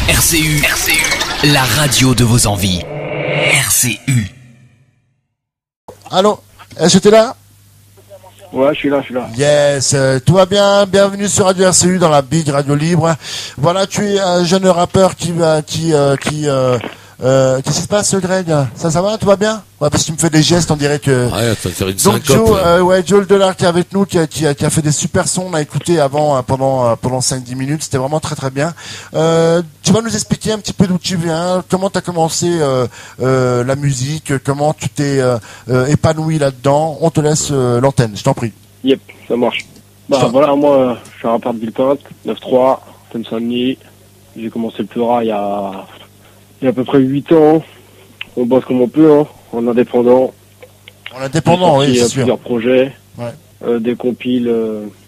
RCU, la radio de vos envies. RCU. Allô, est-ce que t'es là? Ouais, je suis là. Yes, tout va bien, bienvenue sur Radio RCU dans la Big Radio Libre. Voilà, tu es un jeune rappeur qu'est-ce qui se passe, Greg? Ça va, tout va bien? Ouais, parce que tu me fais des gestes, on dirait que... Ouais, ça va faire une donc syncope. Joe le Dollar qui est avec nous, qui a fait des super sons, on a écouté avant, pendant 5-10 minutes, c'était vraiment très très bien. Tu vas nous expliquer un petit peu d'où tu viens, comment tu as commencé la musique, comment tu t'es épanoui là-dedans. On te laisse l'antenne, je t'en prie. Yep, ça marche. Bah voilà, moi, je suis un rappeur de Villepinte, 9-3, Seine-Saint-Denis. J'ai commencé le Pleura il y a à peu près 8 ans. On bosse comme on peut, hein, en indépendant. En indépendant, oui, c'est sûr. Plusieurs projets, ouais. des compiles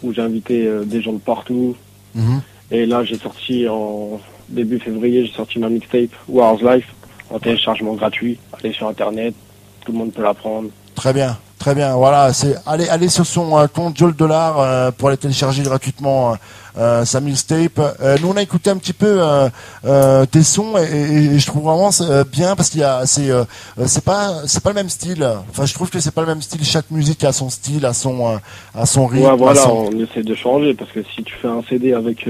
où j'ai invité des gens de partout. Mm-hmm. Et là, j'ai sorti en début février, j'ai sorti ma mixtape War's Life en téléchargement gratuit. Allez sur Internet, tout le monde peut la prendre. Très bien. Très bien, voilà, c'est allez sur son compte Joe le Dollar pour aller télécharger gratuitement sa mixtape. Nous on a écouté un petit peu tes sons et je trouve vraiment bien parce qu'il y a c'est pas le même style. Enfin, je trouve que c'est pas le même style. Chaque musique a son style, a son rythme. Ouais, voilà, on essaie de changer parce que si tu fais un CD avec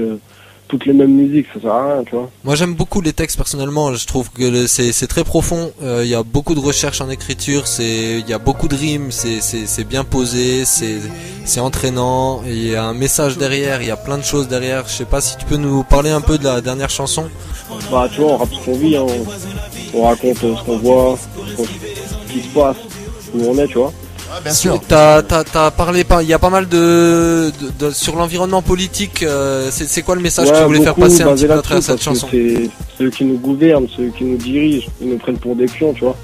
toutes les mêmes musiques, ça sert à rien, tu vois. Moi j'aime beaucoup les textes personnellement, je trouve que c'est très profond, il y a beaucoup de recherche en écriture, il y a beaucoup de rimes, c'est bien posé, c'est entraînant, il y a un message derrière, il y a plein de choses derrière. Je sais pas si tu peux nous parler un peu de la dernière chanson. Bah tu vois, on rappe ce qu'on vit, hein. On raconte ce qu'on voit, ce qui se passe, où on est, tu vois. Ouais, bien sûr. T'as parlé, il y a pas mal de sur l'environnement politique. C'est quoi le message que tu voulais faire passer un petit peu à travers cette chanson? C'est ceux qui nous gouvernent, ceux qui nous dirigent, ils nous prennent pour des pions, tu vois.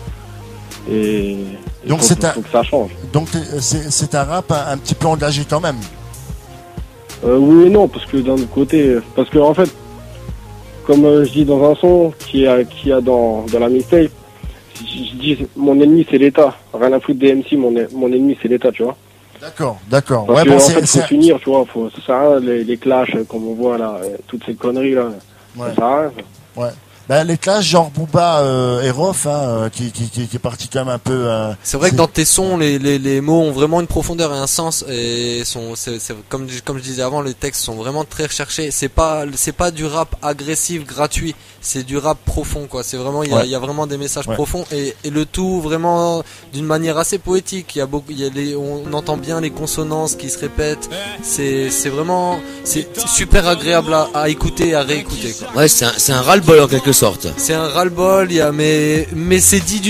Et donc faut que ça change. Donc c'est un rap un petit peu engagé quand même. Oui et non, parce que d'un autre côté, parce que en fait, comme je dis dans un son qui a dans la mixtape, je dis mon ennemi c'est l'État, rien à foutre des MC, mon ennemi c'est l'État, tu vois. D'accord. Parce que en fait faut s'unir, tu vois, ça sert à rien les clashs comme on voit là, toutes ces conneries là, ouais. Ça sert à rien. Ouais. Ben, les clashs genre Booba et Rof qui est parti quand même un peu c'est vrai que dans tes sons les mots ont vraiment une profondeur et un sens et c'est comme je disais avant, les textes sont vraiment très recherchés. C'est pas du rap agressif gratuit, c'est du rap profond quoi. C'est vraiment il y a vraiment des messages profonds et le tout vraiment d'une manière assez poétique. On entend bien les consonances qui se répètent. C'est vraiment super agréable à écouter et à réécouter quoi. Ouais, c'est un ras-le-bol en quelque sorte. C'est un ras-le-bol, mais c'est dit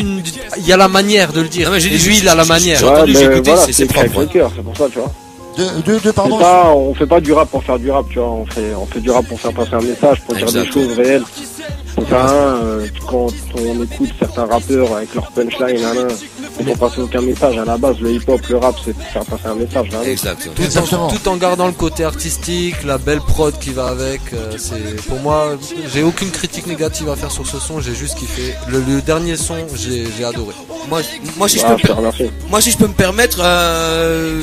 il y a la manière de le dire. Non, mais lui, il a la manière. J'ai entendu, j'ai écouté, voilà, c'est propre. Le cœur, c'est pour ça, tu vois. Pardon. On fait pas du rap pour faire du rap, tu vois. On fait du rap pour faire passer un message, pour dire des choses réelles. Quand on écoute certains rappeurs avec leur punchline, ils font passer aucun message. À la base, le hip-hop, le rap, c'est pour faire passer un message. Exact. Tout en gardant le côté artistique, la belle prod qui va avec. Pour moi, j'ai aucune critique négative à faire sur ce son. J'ai juste kiffé. Le dernier son, j'ai adoré. Moi, si je peux me permettre,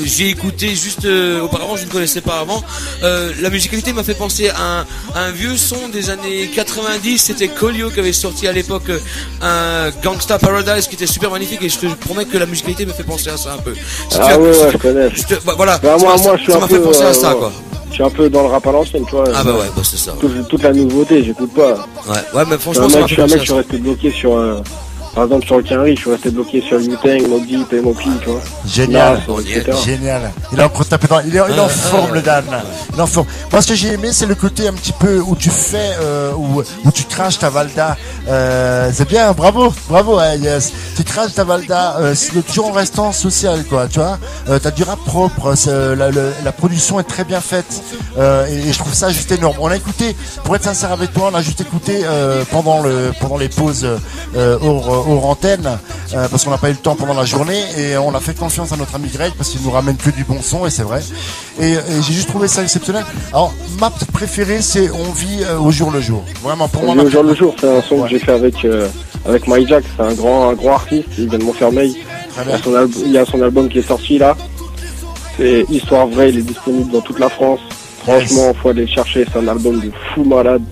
j'ai écouté juste auparavant, je ne connaissais pas avant. La musicalité m'a fait penser à un vieux son des années 90. C'était Colio qui avait sorti à l'époque un Gangsta Paradise qui était super magnifique et je te promets que la musicalité me fait penser à ça un peu. Je connais. Voilà. Moi, je suis ça m'a fait penser à ça quoi. Je suis un peu dans le rap à l'ancienne, tu vois. Ah bah ouais, c'est ça. Toute la nouveauté, j'écoute pas. Ouais, mais franchement, ça m'a fait penser à ça. Je suis resté bloqué sur par exemple sur le Quinry, je suis resté bloqué sur Wu-Tang, Mobb Deep et Mopi, tu vois. Génial, génial. Il est encore tapé il est en forme le Dan. Il est en forme. Moi ce que j'ai aimé c'est le côté un petit peu où tu fais où tu craches ta Valda. C'est bien, bravo, yes. Tu craches ta Valda, toujours en restant social quoi, tu vois. T'as du rap propre, la production est très bien faite et je trouve ça juste énorme. On a écouté, pour être sincère avec toi, on a juste écouté pendant les pauses hors antenne parce qu'on n'a pas eu le temps pendant la journée et on a fait confiance à notre ami Greg parce qu'il nous ramène que du bon son et c'est vrai et j'ai juste trouvé ça exceptionnel. Alors ma préférée c'est On vit au jour le jour, vraiment pour moi. Au jour le jour, c'est un son que j'ai fait avec Mike Jack, c'est un grand artiste, il vient de Montfermeil. Il y a son album qui est sorti là, c'est Histoire vraie, il est disponible dans toute la France. Franchement, faut aller le chercher, c'est un album de fou malade.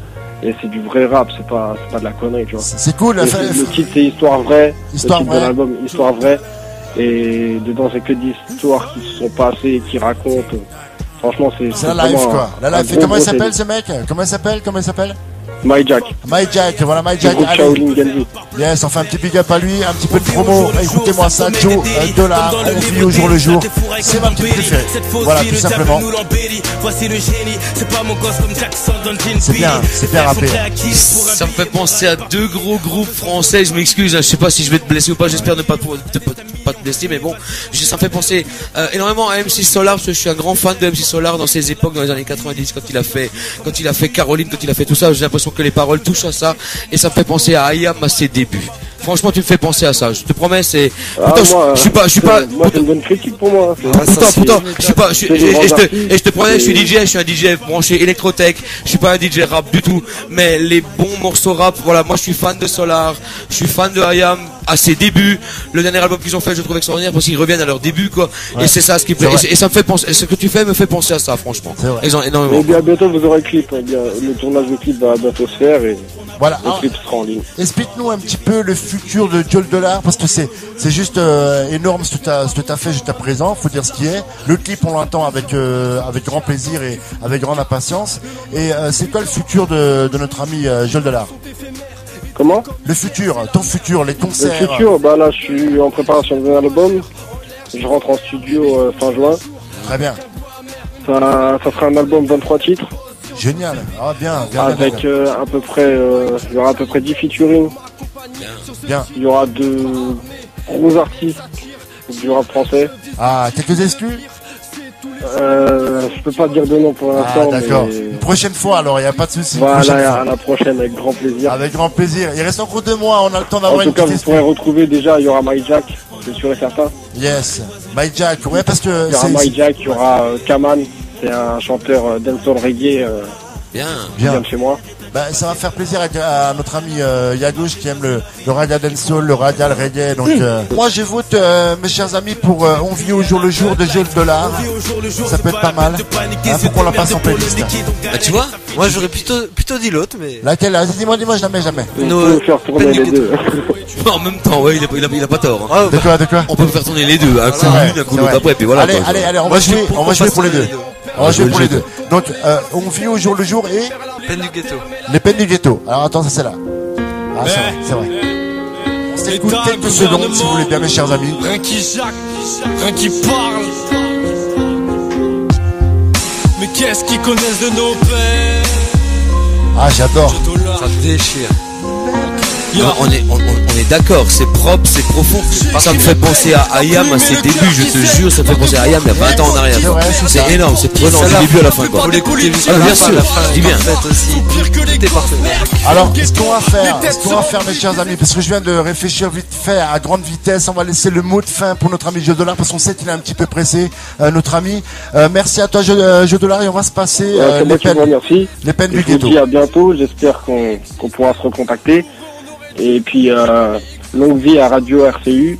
Et c'est du vrai rap, c'est pas de la connerie, tu vois. C'est cool. Le titre c'est Histoire vraie. Histoire le titre vraie. de l'album Histoire vraie. Et dedans c'est que des histoires qui se sont passées, qui racontent. Franchement c'est la live quoi. La live. Et comment il s'appelle ce mec? Comment il s'appelle? My Jack, voilà My Jack. Yes, on fait un petit big up à lui, un petit peu de promo. Écoutez-moi ça, Joe Dollar, on vit au jour le jour. C'est ma petite préférée. Voilà, tout simplement. C'est bien rappé. Ça me fait penser à deux gros groupes français. Je m'excuse, je sais pas si je vais te blesser ou pas. J'espère ne pas te blesser, mais bon, ça me fait penser énormément à MC Solar parce que je suis un grand fan de MC Solar dans ses époques, dans les années 90, quand il a fait Caroline, quand il a fait tout ça. J'ai l'impression que les paroles touchent à ça et ça me fait penser à IAM à ses débuts. Franchement, tu me fais penser à ça. Je te promets, c'est. Pourtant, je suis pas. Moi, c'est une bonne critique pour moi. Pourtant, je suis pas. Et je te promets, je suis un DJ branché électrotech. Je suis pas un DJ rap du tout. Mais les bons morceaux rap, voilà, moi, je suis fan de Solar. Je suis fan de IAM à ses débuts. Le dernier album qu'ils ont fait, je trouve extraordinaire parce qu'ils reviennent à leur début, quoi. Ouais. Et c'est ça ce qui plaît. Et ça me fait penser. Ce que tu fais me fait penser à ça, franchement. Énormément. Et bien bientôt, vous aurez le clip. Le tournage du clip va bientôt se faire et. Voilà. Le clip sera en ligne. Explique-nous un petit peu le futur de Joe Dollar parce que c'est juste énorme ce que t'as fait jusqu'à présent. Faut dire ce qui est. Le clip on l'entend avec grand plaisir et avec grande impatience. Et c'est quoi le futur de notre ami Joe Dollar? Comment? Le futur, ton futur, les concerts. Le futur, bah là je suis en préparation d'un album. Je rentre en studio fin juin. Très bien. Ça sera un album 23 titres. Génial, bien. Avec à peu près, il y aura à peu près 10 featuring. Bien. Il y aura de gros artistes du rap français. Ah, quelques exclus? Je peux pas dire de nom pour l'instant. Ah, d'accord. Mais... Une prochaine fois alors, il n'y a pas de souci. Voilà, à la prochaine, avec grand plaisir. Avec grand plaisir. Il reste encore 2 mois, on a le temps d'avoir une petite. En tout cas, vous pourrez retrouver déjà, il y aura My Jack, c'est sûr et certain. Yes, My Jack, ouais, parce que. Il y aura My Jack, il y aura Kaman. C'est un chanteur dancehall reggae bien de chez moi. Bah, ça va faire plaisir à notre ami Yagouche qui aime le raga dancehall, le raga, le reggae. Donc moi je vote mes chers amis pour On vit au jour le jour de Joe Dollar. Ça peut être pas mal. Faut qu'on la passe en playlist. Bah tu vois, moi j'aurais plutôt dit l'autre, mais. Laquelle? Dis-moi jamais. On peut faire tourner les deux. En même temps, ouais, il a pas tort. Hein. De quoi? On peut faire tourner les deux, un coup l'une, un coup l'autre après, puis voilà. Allez, on va jouer pour les deux. On va jouer pour les deux. Donc, on vit au jour le jour et. Peine du ghetto. Les peines du ghetto. Alors attends, ça c'est là. Ah, c'est vrai. On s'écoute quelques secondes si vous voulez bien, mes chers amis. Rien qui jacque, rien qui parle. Mais qu'est-ce qu'ils connaissent de nos pères? Ah, j'adore. Ça déchire. Non, on est d'accord, c'est propre, c'est profond. Ça me fait penser à IAM à ses débuts, je te jure, ça me fait penser à IAM il y a 20 ans en arrière. C'est énorme, c'est prenant du début à la fin. Faut l'écouter jusqu'à bien sûr, je dis bien. Alors, ce qu'on va faire, mes chers amis, parce que je viens de réfléchir vite fait à grande vitesse, on va laisser le mot de fin pour notre ami Joe Dollar, parce qu'on sait qu'il est un petit peu pressé, notre ami. Merci à toi, Joe Dollar, et on va se passer les peines du ghetto. Je vous dis à bientôt, j'espère qu'on pourra se recontacter. Et puis, longue vie à Radio RCU.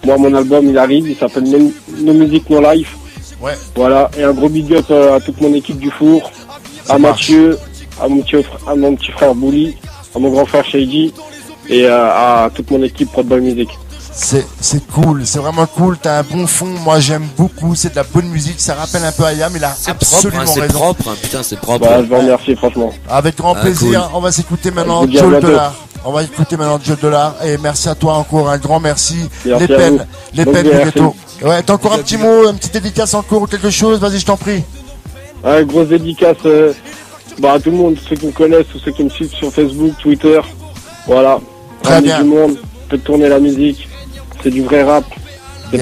Moi, mon album, il arrive, il s'appelle No Music No Life. Ouais. Voilà, et un gros big up à toute mon équipe du four, à Mathieu, à mon petit frère Bouli, à mon grand frère Shady, et à toute mon équipe Prod Boy Music. C'est cool, c'est vraiment cool, t'as un bon fond, moi j'aime beaucoup, c'est de la bonne musique, ça rappelle un peu IAM, il a absolument raison. C'est propre, putain, c'est propre. Bah, je vous remercie, franchement. Avec grand plaisir, cool. On va s'écouter maintenant Joe Dollar. On va écouter maintenant Joe Dollar, et merci à toi encore, un grand merci. Les peines du ghetto. Ouais, t'as encore un petit mot, une petite dédicace encore ou quelque chose, vas-y, je t'en prie. Ouais, grosse dédicace à tout le monde, ceux qui me connaissent ou ceux qui me suivent sur Facebook, Twitter. Voilà. Très bien. Du monde, peut tourner la musique. C'est du vrai rap, c'est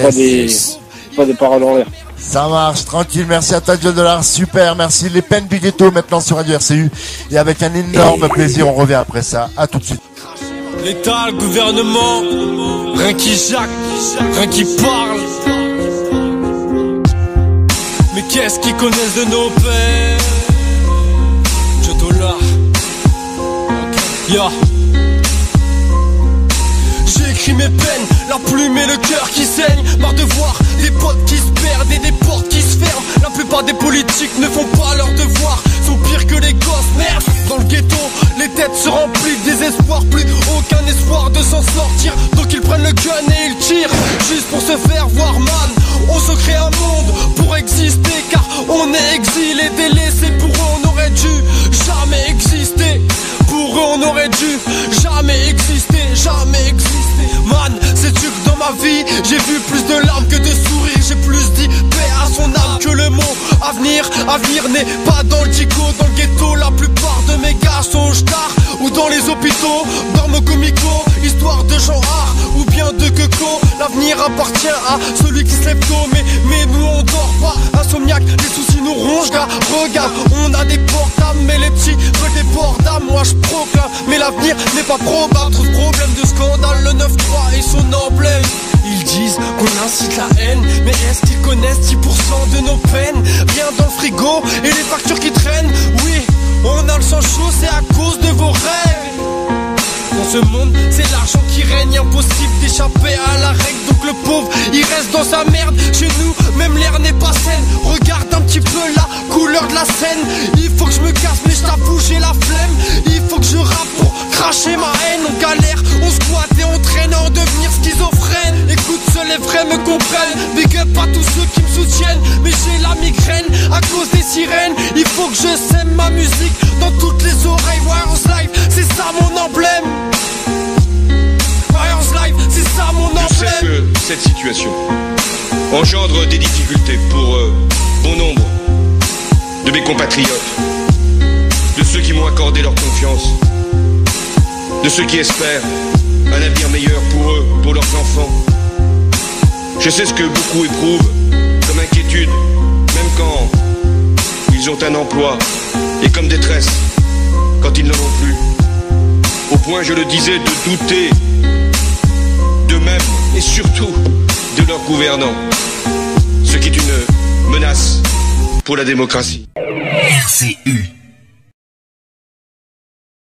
pas des paroles en l'air. Ça marche, tranquille, merci à toi Joe Dollar, super, merci. Les peines du ghetto maintenant sur Radio RCU. Et avec un énorme plaisir, on revient après ça. À tout de suite. L'État, le gouvernement, rien qui jacque, rien qui parle. Mais qu'est-ce qu'ils connaissent de nos pères? Joe Dollar. Yeah. Mes peines, la plume et le cœur qui saigne. Marre de voir des potes qui se perdent et des portes qui se ferment. La plupart des politiques ne font pas leur devoir. sont pires que les gosses. Merde, dans le ghetto, les têtes se remplissent de désespoir. Plus aucun espoir de s'en sortir. Donc ils prennent le gun et ils tirent, juste pour se faire voir, man. On se crée un monde pour exister, car on est exilé, délaissé. Pour eux on aurait dû jamais exister. Pour eux on aurait dû jamais exister, jamais exister. Man, sais-tu que dans ma vie j'ai vu plus de larmes que de sourires. J'ai plus dit paix à son âme que le mot avenir. Avenir n'est pas dans le dico, dans le ghetto. La plupart de mes gars sont au star ou dans les hôpitaux, dorment au comico, histoire de gens rares ou bien de queco. L'avenir appartient à celui qui se lève tôt, mais nous on dort pas. Insomniaque, les soucis nous rongent, gars. Regarde, on a des portables, mais les petits veulent des ports d'âme. Moi je proclame, mais l'avenir n'est pas probable. Trop de problèmes de scandale, le 9-3 et son emblème. Ils disent qu'on incite la haine, mais est-ce qu'ils connaissent 10% de nos peines? Rien dans le frigo et les factures qui traînent. Oui, on a le sang chaud, c'est à cause de vos rêves. Dans ce monde, c'est l'argent qui règne, impossible d'échapper à la règle. Donc le pauvre, il reste dans sa merde. Chez nous, même l'air n'est pas saine. Regarde un petit peu la couleur de la scène. Il faut que je me casse, mais je t'avoue, j'ai la flemme. Il faut que je rappe pour cracher ma haine. On galère, on squatte et on traîne à en devenir schizophrène. Écoute, seuls les vrais me comprennent. Big up à tous ceux qui me soutiennent. Mais j'ai la migraine à cause des sirènes. Il faut que je sème ma musique dans toutes les oreilles. Warriors Live, c'est ça mon emblème. Live, c'est ça mon emblème. Je sais que cette situation engendre des difficultés pour bon nombre de mes compatriotes, de ceux qui m'ont accordé leur confiance, de ceux qui espèrent un avenir meilleur pour eux, pour leurs enfants. Je sais ce que beaucoup éprouvent comme inquiétude, même quand ils ont un emploi, et comme détresse quand ils n'en ont plus. Au point, je le disais, de douter d'eux-mêmes et surtout de leurs gouvernants, ce qui est une menace pour la démocratie. RCU